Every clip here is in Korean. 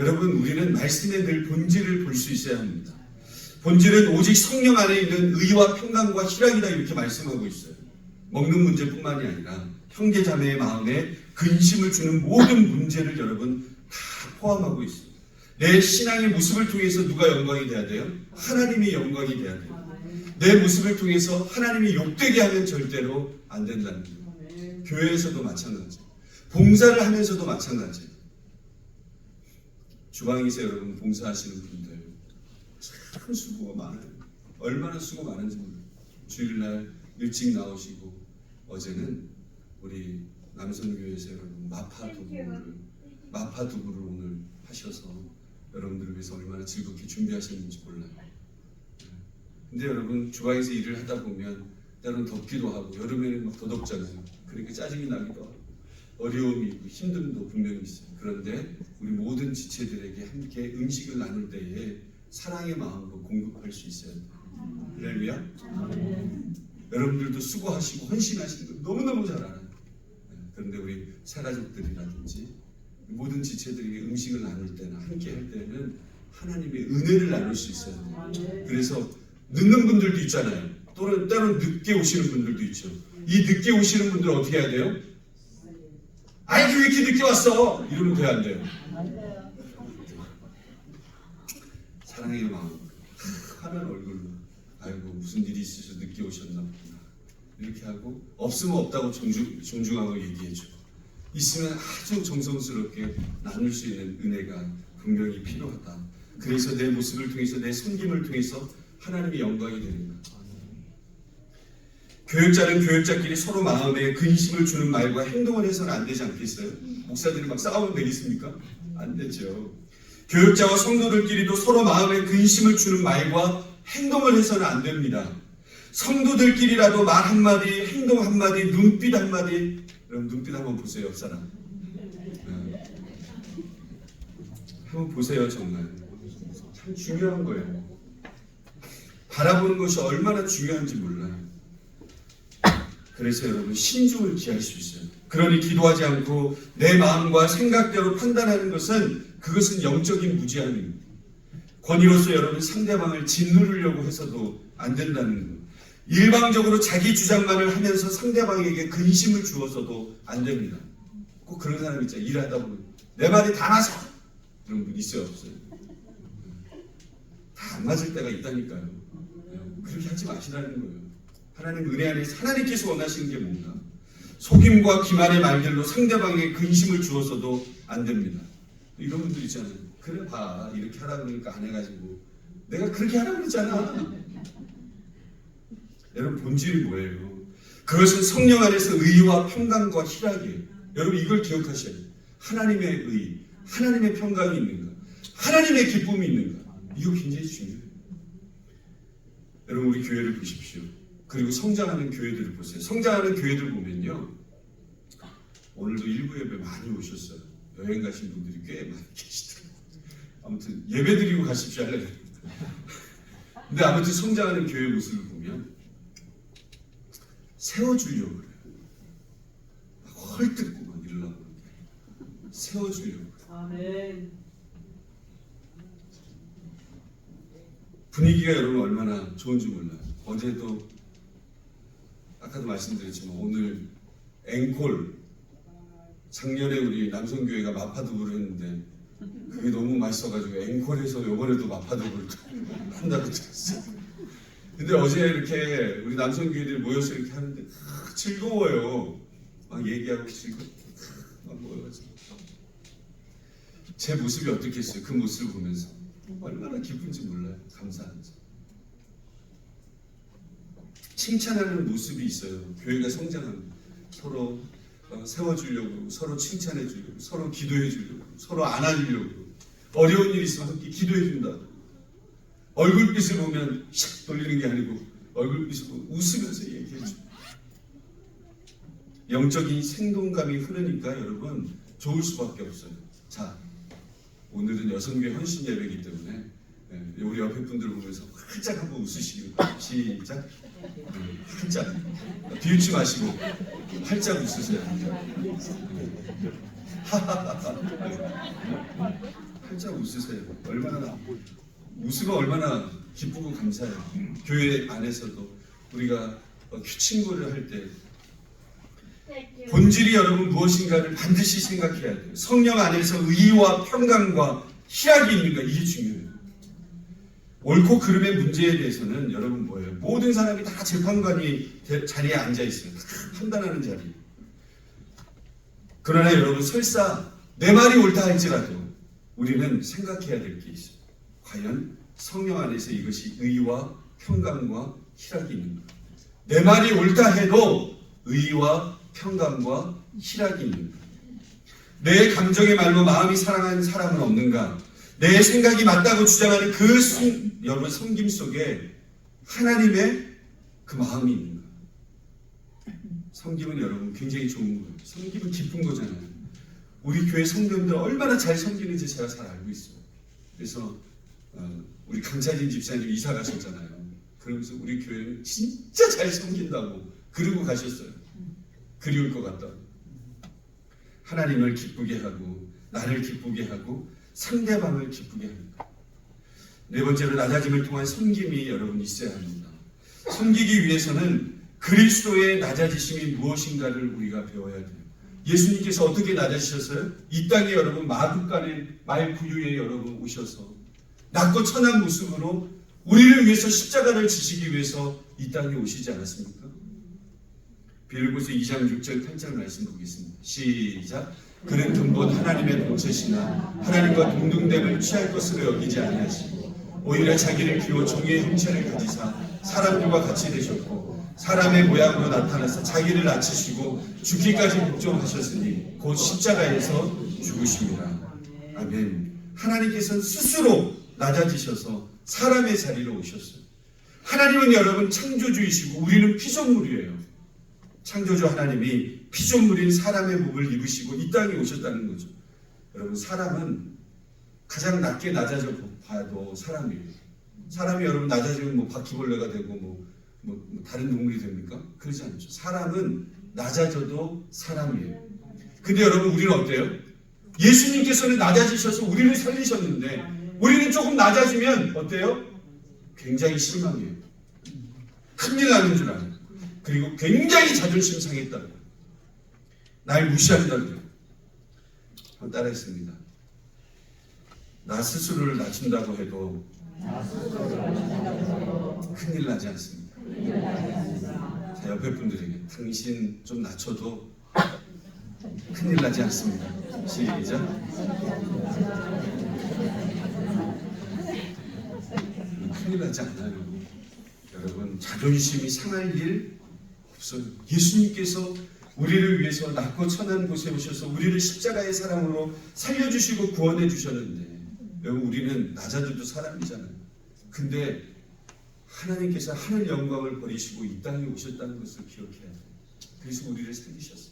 여러분, 우리는 말씀의 늘 본질을 볼 수 있어야 합니다. 본질은 오직 성령 안에 있는 의와 평강과 희락이다, 이렇게 말씀하고 있어요. 먹는 문제뿐만이 아니라 형제 자매의 마음에 근심을 주는 모든 문제를 여러분 다 포함하고 있어요. 내 신앙의 모습을 통해서 누가 영광이 돼야 돼요? 하나님이 영광이 돼야 돼요. 내 모습을 통해서 하나님이 욕되게 하면 절대로 안 된다는 거예요. 교회에서도 마찬가지예요. 봉사를 하면서도 마찬가지예요. 주방에서 여러분 봉사하시는 분들 참 수고가 많아요. 얼마나 수고 많은지 몰라요. 주일날 일찍 나오시고, 어제는 우리 남성교회에서 여러분 마파두부를 오늘 하셔서 여러분들을 위해서 얼마나 즐겁게 준비하셨는지 몰라요. 근데 여러분, 주방에서 일을 하다 보면 때로는 덥기도 하고, 여름에는 막 더 덥잖아요. 그러니까 짜증이 나기도 하고 어려움이 있고 힘듦도 분명히 있어요. 그런데 우리 모든 지체들에게 함께 음식을 나눌 때에 사랑의 마음으로 공급할 수 있어야 돼요. 할렐루야. 여러분들도 수고하시고 헌신하시는 거 너무너무 잘 알아요. 그런데 우리 새가족들이라든지 모든 지체들에게 음식을 나눌 때나 함께 할 때는 하나님의 은혜를 나눌 수 있어야 돼요. 그래서 늦는 분들도 있잖아요. 또는 때로는 늦게 오시는 분들도 있죠. 이 늦게 오시는 분들은 어떻게 해야 돼요? 아이, 왜 이렇게 늦게 왔어? 이러면 돼야 안 돼요. 사랑의 마음 하는 얼굴로, 아이고 무슨 일이 있으셔서 늦게 오셨나 보구나, 이렇게 하고, 없으면 없다고 존중하고 얘기해주고, 있으면 아주 정성스럽게 나눌 수 있는 은혜가 분명히 필요하다. 그래서 내 모습을 통해서, 내 섬김을 통해서 하나님의 영광이 되는 거예요. 교역자는 교역자끼리 서로 마음에 근심을 주는 말과 행동을 해서는 안 되지 않겠어요? 목사들이 막 싸우면 되겠습니까? 안 되죠. 교역자와 성도들끼리도 서로 마음에 근심을 주는 말과 행동을 해서는 안 됩니다. 성도들끼리라도 말 한마디, 행동 한마디, 눈빛 한마디. 여러분, 눈빛 한번 보세요, 옆 사람. 한번 보세요. 정말 참 중요한 거예요. 바라보는 것이 얼마나 중요한지 몰라요. 그래서 여러분, 신중을 기할 수 있어요. 그러니 기도하지 않고 내 마음과 생각대로 판단하는 그것은 영적인 무지함입니다. 권위로서 여러분, 상대방을 짓누르려고 해서도 안 된다는 거예요. 일방적으로 자기 주장만을 하면서 상대방에게 근심을 주어서도 안 됩니다. 꼭 그런 사람 있잖아요. 일하다 보면 내 말이 다 맞아, 그런 분 있어요, 없어요? 다 안 맞을 때가 있다니까요. 그렇게 하지 마시라는 거예요. 하나님 은혜 안에서 하나님께서 원하시는 게 뭔가? 속임과 기만의 말들로 상대방에게 근심을 주어서도 안 됩니다. 이런 분들 있잖아요. 그래 봐, 이렇게 하라 그러니까 안 해가지고 내가 그렇게 하라 그랬잖아. 여러분, 본질이 뭐예요? 그것은 성령 안에서 의와 평강과 희락이에요. 여러분, 이걸 기억하셔야 돼요. 하나님의 의, 하나님의 평강이 있는가, 하나님의 기쁨이 있는가, 이거 굉장히 중요해요. 여러분, 우리 교회를 보십시오. 그리고 성장하는 교회들을 보세요. 성장하는 교회들 보면요, 오늘도 일부 예배 많이 오셨어요. 여행 가신 분들이 꽤 많이 계시더라고요. 아무튼 예배 드리고 가십시오 하려고. 근데 아무튼 성장하는 교회 모습을 보면 세워주려고 그래요. 막 헐뜯고 막 이러려고 그래요. 세워주려고 그래요. 아멘. 분위기가 여러분 얼마나 좋은지 몰라요. 어제도 아까도 말씀드렸지만 오늘 앵콜, 작년에 우리 남성교회가 마파두부를 했는데 그게 너무 맛있어가지고 앵콜에서 이번에도 마파두부를 한다고 들었어요. 근데 어제 이렇게 우리 남성교회들이 모여서 이렇게 하는데 즐거워요. 막 얘기하고 즐겁고 막 모여가지고 제 모습이 어떻겠어요? 그 모습을 보면서 얼마나 기쁜지 몰라요. 감사한지. 칭찬하는 모습이 있어요. 교회가 성장합니다. 서로 세워주려고, 서로 칭찬해주려고, 서로 기도해주려고, 서로 안아주려고, 어려운 일 있으면 함께 기도해준다. 얼굴빛을 보면 샥 돌리는 게 아니고 얼굴빛을 보면 웃으면서 얘기해줘. 영적인 생동감이 흐르니까 여러분 좋을 수밖에 없어요. 자, 오늘은 여성교회 헌신 예배이기 때문에 우리 옆에 분들 보면서 활짝 한번 웃으시기 바랍니다. 시작. 활짝. 비웃지 마시고 활짝 웃으세요. 활짝 활짝 웃으세요. 웃으면 얼마나 기쁘고 감사해요. 교회 안에서도 우리가 친구를 할 때 본질이 여러분 무엇인가를 반드시 생각해야 돼요. 성령 안에서 의와 평강과 희락이 있는가, 이게 중요해요. 옳고 그름의 문제에 대해서는 여러분 뭐예요? 모든 사람이 다 재판관이 자리에 앉아 있어요. 다 판단하는 자리. 그러나 여러분 설사 내 말이 옳다 할지라도 우리는 생각해야 될 게 있어요. 과연 성령 안에서 이것이 의와 평강과 희락이 있는가? 내 말이 옳다 해도 의와 평강과 희락이 있는가? 내 감정의 말로 마음이 사랑하는 사람은 없는가? 내 생각이 맞다고 주장하는 여러분 섬김 속에 하나님의 그 마음이 있는가? 섬김은 여러분 굉장히 좋은 거예요. 섬김은 기쁜 거잖아요. 우리 교회 성도님들 얼마나 잘 섬기는지 제가 잘 알고 있어요. 그래서 우리 강찬진 집사님 이사 가셨잖아요. 그러면서 우리 교회는 진짜 잘 섬긴다고 그러고 가셨어요. 그리울 것 같다고. 하나님을 기쁘게 하고 나를 기쁘게 하고 상대방을 기쁘게 합니다. 네 번째로 낮아짐을 통한 섬김이 여러분 있어야 합니다. 섬기기 위해서는 그리스도의 낮아지심이 무엇인가를 우리가 배워야 돼요. 예수님께서 어떻게 낮아지셨어요? 이 땅에 여러분 마구간의 말구유에 여러분 오셔서 낮고 천한 모습으로 우리를 위해서 십자가를 지시기 위해서 이 땅에 오시지 않았습니까? 빌립보서 2장 6절 8절 말씀 보겠습니다. 시작. 그는 근본 하나님의 본체시나 하나님과 동등됨을 취할 것으로 여기지 아니하시고 오히려 자기를 비워 종의 형체를 가지사 사람들과 같이 되셨고 사람의 모양으로 나타나서 자기를 낮추시고 죽기까지 복종하셨으니 곧 십자가에서 죽으심이라. 아멘. 하나님께서는 스스로 낮아지셔서 사람의 자리로 오셨어요. 하나님은 여러분 창조주이시고 우리는 피조물이에요. 창조주 하나님이 피조물인 사람의 몸을 입으시고 이 땅에 오셨다는 거죠. 여러분 사람은 가장 낮게 낮아져 봐도 사람이에요. 사람이 여러분 낮아지면 뭐 바퀴벌레가 되고 뭐 다른 동물이 됩니까? 그러지 않죠. 사람은 낮아져도 사람이에요. 근데 여러분 우리는 어때요? 예수님께서는 낮아지셔서 우리를 살리셨는데 우리는 조금 낮아지면 어때요? 굉장히 실망해요. 큰일 나는 줄 알아요. 그리고 굉장히 자존심 상했다고. 날 무시한다고. 한번 따라했습니다. 나 스스로를 낮춘다고 해도 큰일 나지 않습니다. 자, 옆에 분들에게 당신 좀 낮춰도 큰일 나지 않습니다. 시작. 큰일 나지 않아요. 여러분 자존심이 상할 일 없어요. 예수님께서 우리를 위해서 낮고 천한 곳에 오셔서 우리를 십자가의 사랑으로 살려주시고 구원해 주셨는데 여러분 우리는 낮아져도 사람이잖아요. 근데 하나님께서 하늘 영광을 버리시고 이 땅에 오셨다는 것을 기억해야 돼요. 그래서 우리를 살리셨어요.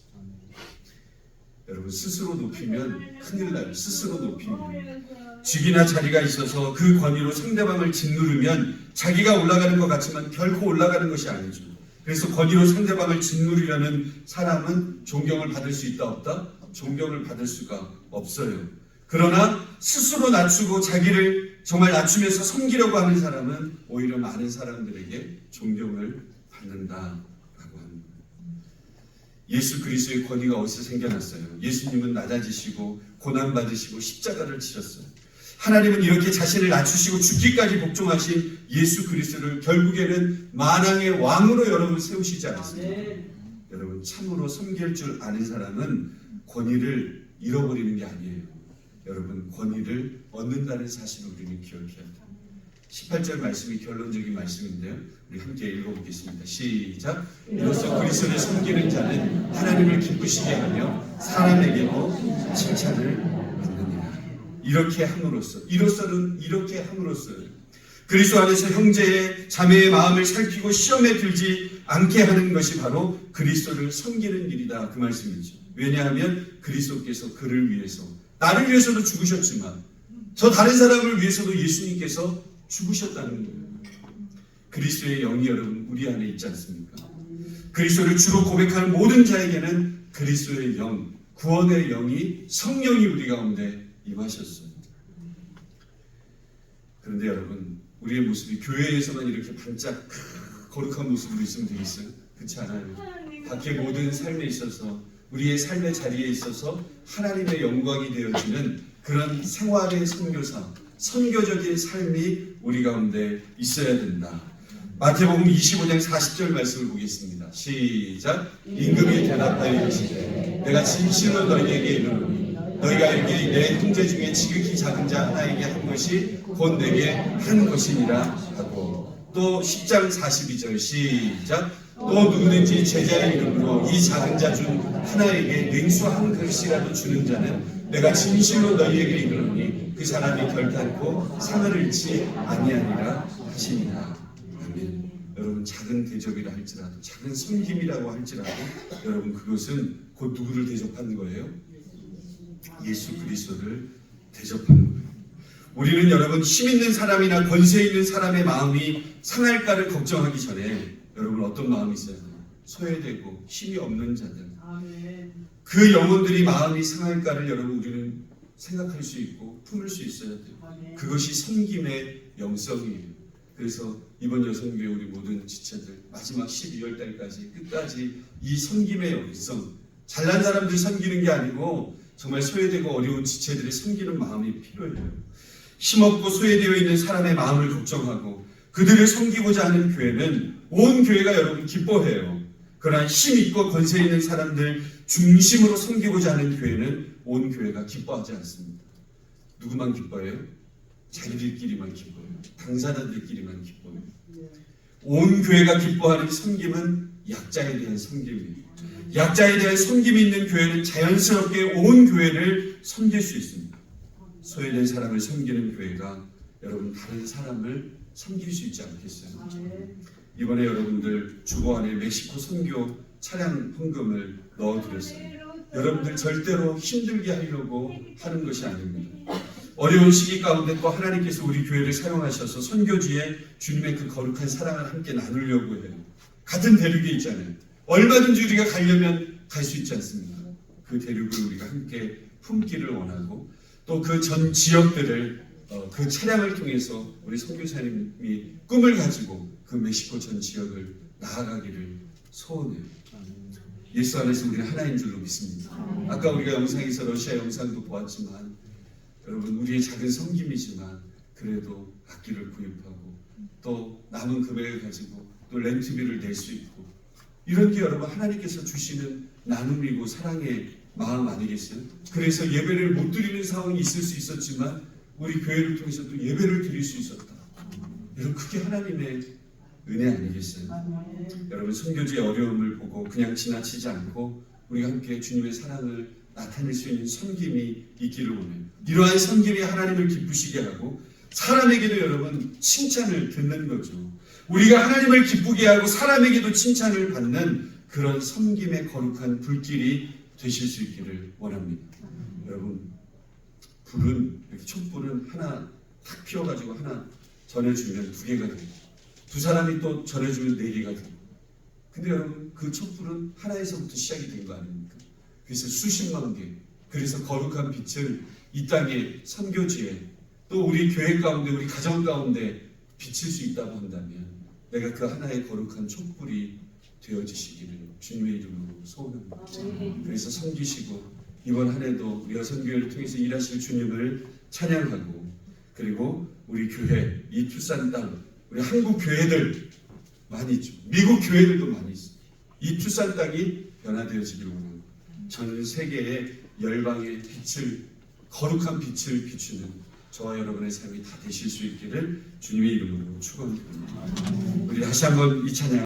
여러분 스스로 높이면 큰일 나요. 스스로 높이면 직이나 자리가 있어서 그 권위로 상대방을 짓누르면 자기가 올라가는 것 같지만 결코 올라가는 것이 아니죠. 그래서 권위로 상대방을 짓누르려는 사람은 존경을 받을 수 있다 없다? 존경을 받을 수가 없어요. 그러나 스스로 낮추고 자기를 정말 낮추면서 섬기려고 하는 사람은 오히려 많은 사람들에게 존경을 받는다라고 합니다. 예수 그리스도의 권위가 어디서 생겨났어요? 예수님은 낮아지시고 고난받으시고 십자가를 지셨어요. 하나님은 이렇게 자신을 낮추시고 죽기까지 복종하신 예수 그리스도를 결국에는 만왕의 왕으로 여러분 세우시지 않았습니까? 여러분 참으로 섬길 줄 아는 사람은 권위를 잃어버리는 게 아니에요. 여러분 권위를 얻는다는 사실을 우리는 기억해야 돼요. 18절 말씀이 결론적인 말씀인데요. 우리 함께 읽어보겠습니다. 시작. 이로써 그리스도를 섬기는 자는 하나님을 기쁘시게 하며 사람에게도 칭찬을 받느니라. 이렇게 함으로써 이렇게 함으로써 그리스도 안에서 형제의 자매의 마음을 살피고 시험에 들지 않게 하는 것이 바로 그리스도를 섬기는 일이다. 그 말씀이죠. 왜냐하면 그리스도께서 그를 위해서 나를 위해서도 죽으셨지만 저 다른 사람을 위해서도 예수님께서 죽으셨다는 거예요. 그리스도의 영이 여러분 우리 안에 있지 않습니까? 그리스도를 주로 고백하는 모든 자에게는 그리스도의 영, 구원의 영이 성령이 우리 가운데 임하셨어요. 그런데 여러분, 우리의 모습이 교회에서만 이렇게 반짝 거룩한 모습으로 있으면 되겠어요? 그렇지 않아요. 밖의 모든 삶에 있어서, 우리의 삶의 자리에 있어서 하나님의 영광이 되어지는 그런 생활의 선교사, 선교적인 삶이 우리 가운데 있어야 된다. 마태복음 25장 40절 말씀을 보겠습니다. 시작. 임금이 대답하여 이르시되 내가 진실로 너희에게 이르노니 너희가 이르기를 내 형제 중에 지극히 작은 자 하나에게 한 것이 곧 내게 한 것이니라 하고, 또 10장 42절 시작. 또 누구든지 제자의 이름으로 이 작은 자 중 하나에게 냉수 한 그릇이라도 주는 자는 내가 진실로 너희에게 이르노니 그 사람이 결단코 상을 잃지 아니하니라 하시니라. 아멘. 여러분, 작은 대접이라 할지라도, 작은 섬김이라고 할지라도 여러분, 그것은 곧 누구를 대접하는 거예요? 예수 그리스도를 대접하는 거예요. 우리는 여러분, 힘 있는 사람이나 권세 있는 사람의 마음이 상할까를 걱정하기 전에 여러분, 어떤 마음이 있어야 돼요? 소외되고 힘이 없는 자들, 그 영혼들이 마음이 상할까를 여러분, 우리는 생각할 수 있고 품을 수 있어야 돼요. 그것이 섬김의 영성이에요. 그래서 이번 여성교회 우리 모든 지체들 마지막 12월 달까지 끝까지 이 섬김의 영성, 잘난 사람들 섬기는 게 아니고 정말 소외되고 어려운 지체들이 섬기는 마음이 필요해요. 힘없고 소외되어 있는 사람의 마음을 걱정하고 그들을 섬기고자 하는 교회는 온 교회가 여러분 기뻐해요. 그러나 힘있고 권세 있는 사람들 중심으로 섬기고자 하는 교회는 온 교회가 기뻐하지 않습니다. 누구만 기뻐해요? 자기들끼리만 기뻐해요. 당사자들끼리만 기뻐해요. 온 교회가 기뻐하는 섬김은 약자에 대한 섬김이에요. 약자에 대한 섬김이 있는 교회는 자연스럽게 온 교회를 섬길 수 있습니다. 소외된 사람을 섬기는 교회가 여러분, 다른 사람을 섬길 수 있지 않겠어요? 이번에 여러분들 주보 안에 멕시코 선교 차량 헌금을 넣어드렸어요. 여러분들 절대로 힘들게 하려고 하는 것이 아닙니다. 어려운 시기 가운데 또 하나님께서 우리 교회를 사용하셔서 선교지에 주님의 그 거룩한 사랑을 함께 나누려고 해요. 같은 대륙에 있잖아요. 얼마든지 우리가 가려면 갈 수 있지 않습니까? 그 대륙을 우리가 함께 품기를 원하고, 또 그 전 지역들을 그 차량을 통해서 우리 선교사님이 꿈을 가지고 그 멕시코 전 지역을 나아가기를 소원해요. 예수 안에서 우리는 하나인 줄로 믿습니다. 아까 우리가 영상에서 러시아 영상도 보았지만 여러분, 우리의 작은 섬김이지만 그래도 악기를 구입하고 또 남은 금액을 가지고 또 렌트비를 낼 수 있고, 이런 게 여러분 하나님께서 주시는 나눔이고 사랑의 마음 아니겠어요? 그래서 예배를 못 드리는 상황이 있을 수 있었지만 우리 교회를 통해서 또 예배를 드릴 수 있었다. 여러분, 그게 하나님의 은혜 아니겠어요? 여러분, 선교지의 어려움을 보고 그냥 지나치지 않고 우리가 함께 주님의 사랑을 나타낼 수 있는 섬김이 있기를 원해요. 이러한 섬김이 하나님을 기쁘시게 하고 사람에게도 여러분 칭찬을 듣는 거죠. 우리가 하나님을 기쁘게 하고 사람에게도 칭찬을 받는 그런 섬김의 거룩한 불길이 되실 수 있기를 원합니다. 여러분, 불은, 이렇게 촛불은 하나 탁 피워가지고 하나 전해주면 2개가 되고, 2사람이 또 전해주면 4개가 되고, 근데 여러분, 그 촛불은 하나에서부터 시작이 된 거 아닙니까? 그래서 수십만 개, 그래서 거룩한 빛을 이 땅의 선교지에, 또 우리 교회 가운데, 우리 가정 가운데 비칠 수 있다고 한다면 내가 그 하나의 거룩한 촛불이 되어지시기를 주님의 이름으로 소원합니다. 그래서 섬기시고 이번 한 해도 우리 여성교회를 통해서 일하실 주님을 찬양하고, 그리고 우리 교회, 이 투싼 땅, 우리 한국 교회들 많이 있죠. 미국 교회들도 많이 있어요. 이 투싼 땅이 변화되어지기를 원합니다. 전 세계의 열방의 빛을, 거룩한 빛을 비추는 저와 여러분의 삶이 다 되실 수 있기를 주님의 이름으로 축원드립니다. 우리 다시 한번 이 찬양